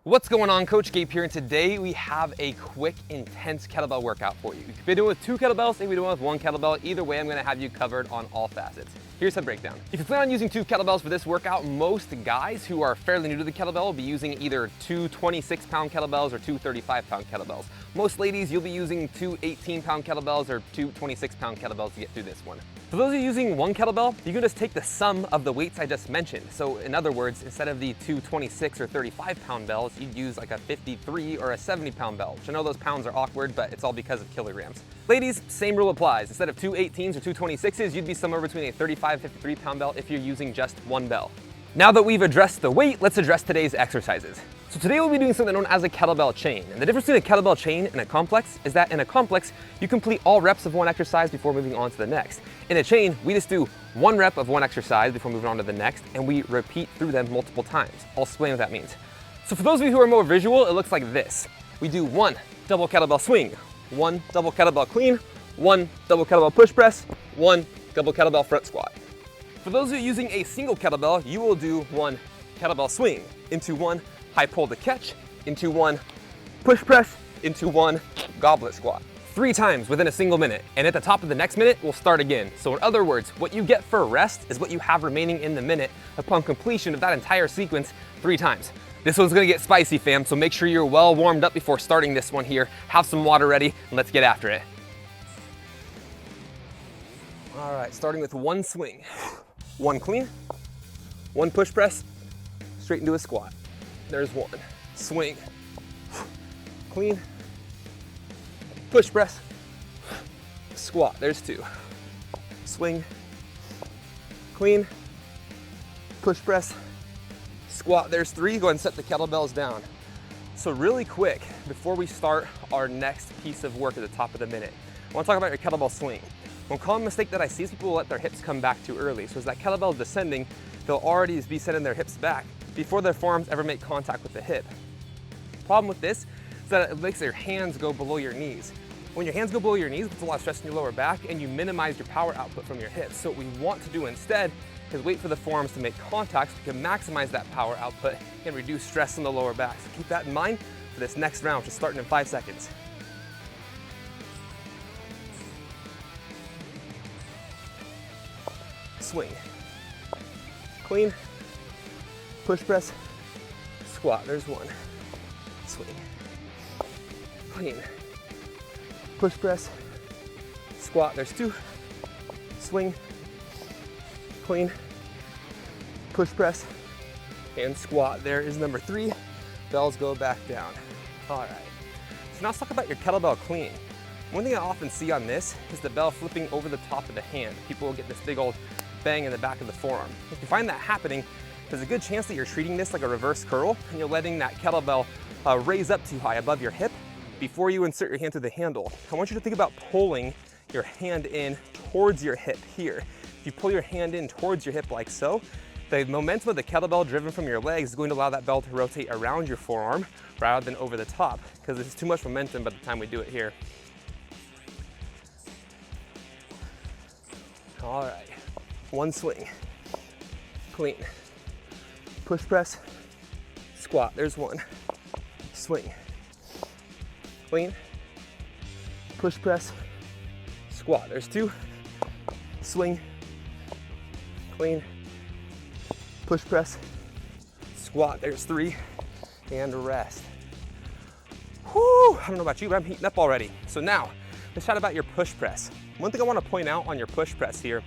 What's going on? Coach Gabe here, and today we have a quick, intense kettlebell workout for you. You can be doing it with 2 kettlebells, maybe doing it with 1 kettlebell. Either way, I'm gonna have you covered on all facets. Here's the breakdown. If you plan on using 2 kettlebells for this workout, most guys who are fairly new to the kettlebell will be using either 2 26-pound kettlebells or 2 35-pound kettlebells. Most ladies, you'll be using 2 18-pound kettlebells or 2 26-pound kettlebells to get through this one. For those of you using 1 kettlebell, you can just take the sum of the weights I just mentioned. So in other words, instead of the 2 26 or 35-pound bells, you'd use like a 53 or a 70-pound bell, which I know those pounds are awkward, but it's all because of kilograms. Ladies, same rule applies. Instead of 2 18s or 2 26s, you'd be somewhere between a 35, 53-pound bell if you're using just 1 bell. Now that we've addressed the weight, let's address today's exercises. So today we'll be doing something known as a kettlebell chain. And the difference between a kettlebell chain and a complex is that in a complex, you complete all reps of one exercise before moving on to the next. In a chain, we just do 1 rep of one exercise before moving on to the next, and we repeat through them multiple times. I'll explain what that means. So for those of you who are more visual, it looks like this. We do 1 double kettlebell swing, 1 double kettlebell clean, 1 double kettlebell push press, 1 double kettlebell front squat. For those of you using a single kettlebell, you will do 1 kettlebell swing into 1 high pull to catch, into 1 push press, into 1 goblet squat. 3 times within a single minute, and at the top of the next minute, we'll start again. So in other words, what you get for rest is what you have remaining in the minute upon completion of that entire sequence 3 times. This one's gonna get spicy, fam, so make sure you're well warmed up before starting this one here. Have some water ready, and let's get after it. All right, starting with 1 swing. 1 clean, 1 push press, straight into a squat. There's 1. Swing, clean, push press, squat. There's 2. Swing, clean, push press, squat. There's 3. Go ahead and set the kettlebells down. So really quick, before we start our next piece of work at the top of the minute, I want to talk about your kettlebell swing. One common mistake that I see is people let their hips come back too early. So as that kettlebell is descending, they'll already be sending their hips back before their forearms ever make contact with the hip. The problem with this is that it makes your hands go below your knees. When your hands go below your knees, it puts a lot of stress in your lower back and you minimize your power output from your hips. So what we want to do instead is wait for the forearms to make contact so we can maximize that power output and reduce stress in the lower back. So keep that in mind for this next round, which is starting in 5 seconds. Swing, clean, push press, squat. There's 1. Swing, clean, push press, squat. There's 2. Swing, clean, push press, and squat. There is number 3. Bells go back down. All right, so now let's talk about your kettlebell clean. One thing I often see on this is the bell flipping over the top of the hand. People will get this big old bang in the back of the forearm. If you find that happening, there's a good chance that you're treating this like a reverse curl and you're letting that kettlebell raise up too high above your hip before you insert your hand through the handle. I want you to think about pulling your hand in towards your hip here. If you pull your hand in towards your hip like so, the momentum of the kettlebell driven from your legs is going to allow that bell to rotate around your forearm rather than over the top, because there's too much momentum by the time we do it here. All right. 1 swing, clean, push press, squat. There's 1. Swing, clean, push press, squat. There's 2. Swing, clean, push press, squat. There's 3, and rest. Whew, I don't know about you, but I'm heating up already. So now, let's chat about your push press. One thing I want to point out on your push press here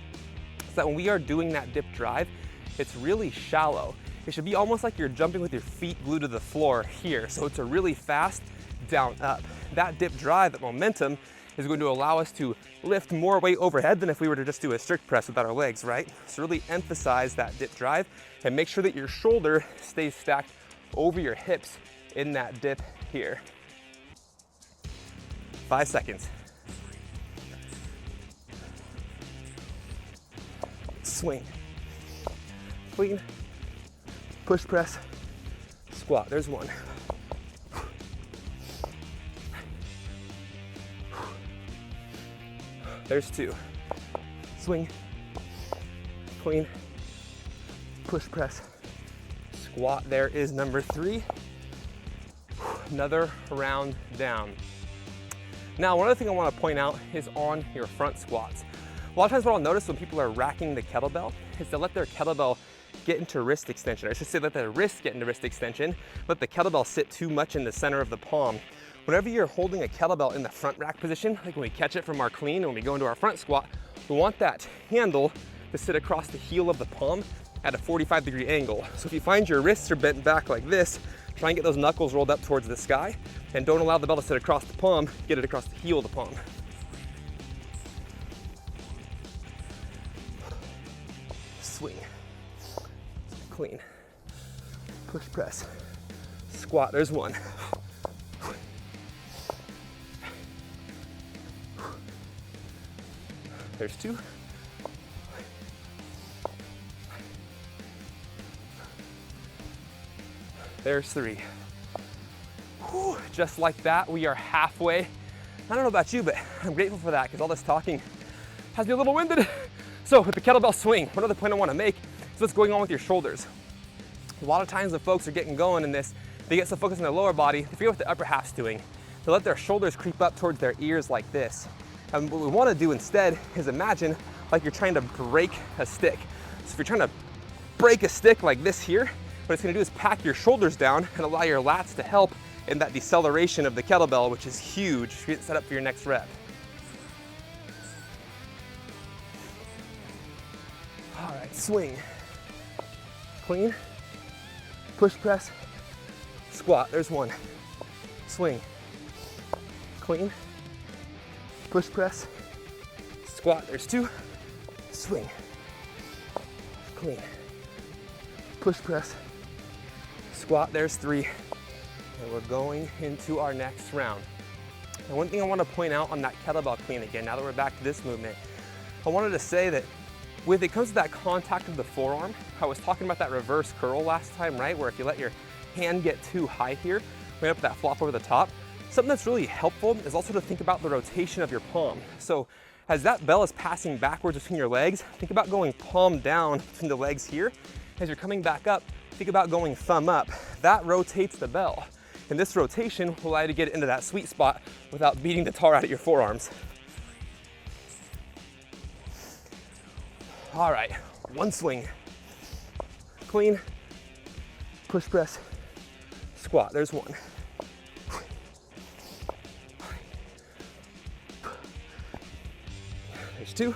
is that when we are doing that dip drive, it's really shallow. It should be almost like you're jumping with your feet glued to the floor here. So it's a really fast down up. That dip drive, that momentum, is going to allow us to lift more weight overhead than if we were to just do a strict press without our legs, right? So really emphasize that dip drive and make sure that your shoulder stays stacked over your hips in that dip here. 5 seconds. Swing, clean, push press, squat. There's 1. There's 2. Swing, clean, push press, squat. There is number 3. Another round down. Now, one other thing I want to point out is on your front squats. A lot of times what I'll notice when people are racking the kettlebell is they'll let their kettlebell get into wrist extension. I should say let the wrist get into wrist extension, let the kettlebell sit too much in the center of the palm. Whenever you're holding a kettlebell in the front rack position, like when we catch it from our clean and when we go into our front squat, we want that handle to sit across the heel of the palm at a 45-degree angle. So if you find your wrists are bent back like this, try and get those knuckles rolled up towards the sky, and don't allow the bell to sit across the palm, get it across the heel of the palm. Swing, clean, push press, squat, there's one. There's two. There's three. Whew, just like that, we are halfway. I don't know about you, but I'm grateful for that because all this talking has me a little winded. So with the kettlebell swing, one other point I want to make is what's going on with your shoulders. A lot of times when folks are getting going in this, they get so focused on their lower body, they forget what the upper half's doing. They let their shoulders creep up towards their ears like this. And what we want to do instead is imagine like you're trying to break a stick. So if you're trying to break a stick like this here, what it's going to do is pack your shoulders down and allow your lats to help in that deceleration of the kettlebell, which is huge. Get set up for your next rep. All right, swing, clean, push press, squat, there's one. Swing, clean, push press, squat, there's two. Swing, clean, push press, squat, there's three. And we're going into our next round. And one thing I want to point out on that kettlebell clean again, now that we're back to this movement, I wanted to say that when it comes to that contact of the forearm, I was talking about that reverse curl last time, right? Where if you let your hand get too high here, we end up with that flop over the top. Something that's really helpful is also to think about the rotation of your palm. So as that bell is passing backwards between your legs, think about going palm down between the legs here. As you're coming back up, think about going thumb up. That rotates the bell. And this rotation will allow you to get into that sweet spot without beating the tar out of your forearms. All right, one swing. Clean, push press, squat, there's one. There's two.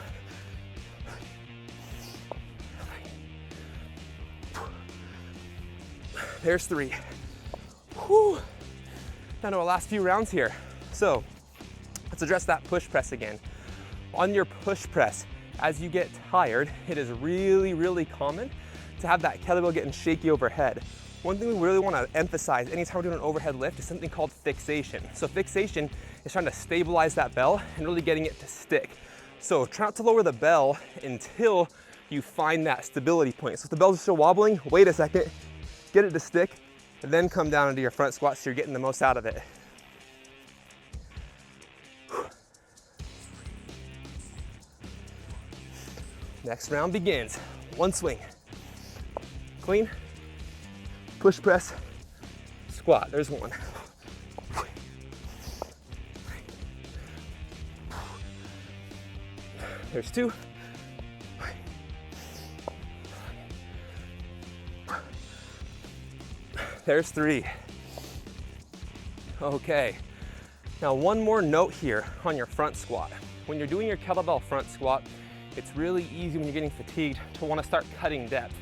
There's three. Whew. Down to our last few rounds here. So let's address that push press again. On your push press, as you get tired, it is really, really common to have that kettlebell getting shaky overhead. One thing we really want to emphasize anytime we're doing an overhead lift is something called fixation. So fixation is trying to stabilize that bell and really getting it to stick. So try not to lower the bell until you find that stability point. So if the bell's still wobbling, wait a second, get it to stick, and then come down into your front squat so you're getting the most out of it. Next round begins. One swing. Clean, push press, squat, there's one. There's two. There's three. Okay, now one more note here on your front squat. When you're doing your kettlebell front squat, it's really easy when you're getting fatigued to want to start cutting depth.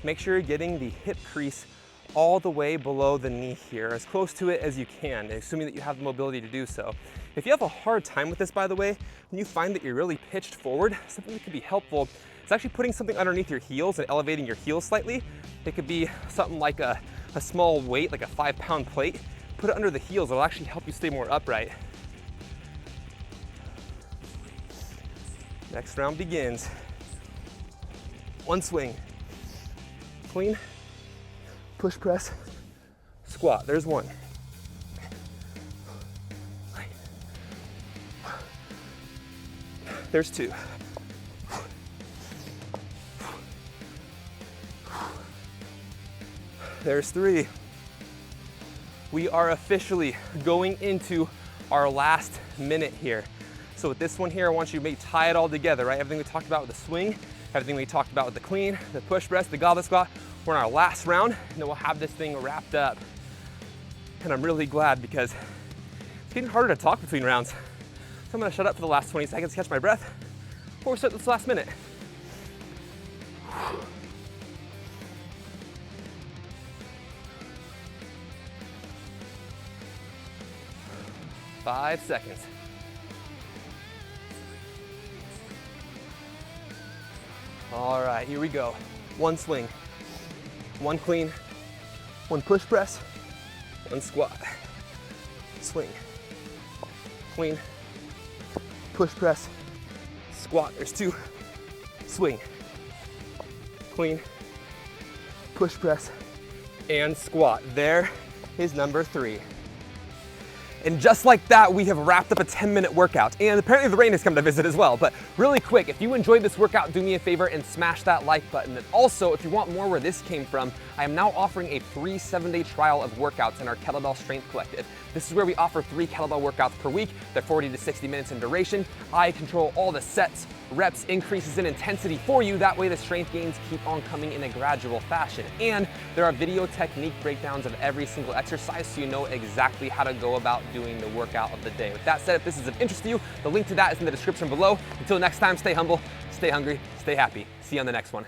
Make sure you're getting the hip crease all the way below the knee here, as close to it as you can, assuming that you have the mobility to do so. If you have a hard time with this, by the way, when you find that you're really pitched forward, something that could be helpful is actually putting something underneath your heels and elevating your heels slightly. It could be something like a small weight, like a 5-pound plate. Put it under the heels, it'll actually help you stay more upright. Next round begins. One swing. Clean, push press, squat, there's one. There's two. There's three. We are officially going into our last minute here. So with this one here, I want you to maybe tie it all together, right? Everything we talked about with the swing, everything we talked about with the clean, the push press, the goblet squat. We're in our last round, and then we'll have this thing wrapped up. And I'm really glad because it's getting harder to talk between rounds. So I'm gonna shut up for the last 20 seconds, catch my breath, before we start this last minute. 5 seconds. All right, here we go. One swing, one clean, one push press, one squat. Swing, clean, push press, squat. There's two. Swing, clean, push press, and squat. There is number 3. And just like that, we have wrapped up a 10-minute workout. And apparently the rain has come to visit as well. But really quick, if you enjoyed this workout, do me a favor and smash that like button. And also, if you want more where this came from, I am now offering a free 7-day trial of workouts in our Kettlebell Strength Collective. This is where we offer 3 kettlebell workouts per week. They're 40 to 60 minutes in duration. I control all the sets, reps, increases in intensity for you. That way the strength gains keep on coming in a gradual fashion. And there are video technique breakdowns of every single exercise so you know exactly how to go about doing the workout of the day. With that said, if this is of interest to you, the link to that is in the description below. Until next time, stay humble, stay hungry, stay happy. See you on the next one.